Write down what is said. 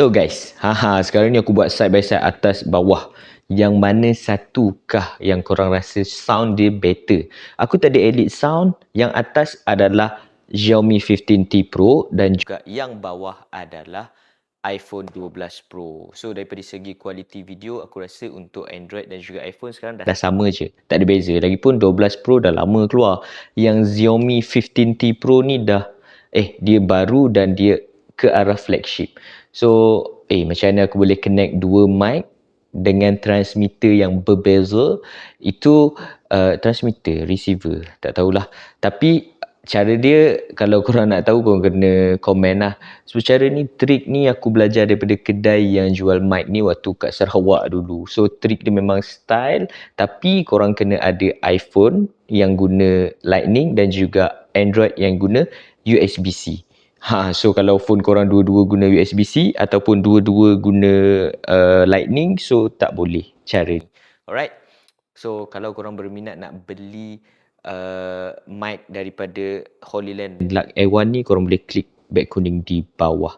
So guys, sekarang ni aku buat side by side atas bawah. Yang mana satukah yang korang rasa sound dia better? Aku tak ada edit sound. Yang atas adalah Xiaomi 15T Pro dan juga yang bawah adalah iPhone 12 Pro. So daripada segi kualiti video, aku rasa untuk Android dan juga iPhone sekarang dah sama je. Tak ada beza. Lagipun 12 Pro dah lama keluar. Yang Xiaomi 15T Pro ni dia baru dan dia ke arah flagship. So, macam mana aku boleh connect dua mic dengan transmitter yang berbeza? Itu transmitter, receiver, tak tahulah. Tapi cara dia, kalau korang nak tahu, korang kena komen lah. So, cara ni, trik ni aku belajar daripada kedai yang jual mic ni waktu kat Sarawak dulu. So, trik dia memang style, tapi korang kena ada iPhone yang guna Lightning dan juga Android yang guna USB-C. So kalau phone korang dua-dua guna USB-C ataupun dua-dua guna Lightning, so tak boleh cara ni. Alright. So kalau korang berminat nak beli mic daripada Holy Land Luck Air One ni, korang boleh klik beg kuning di bawah.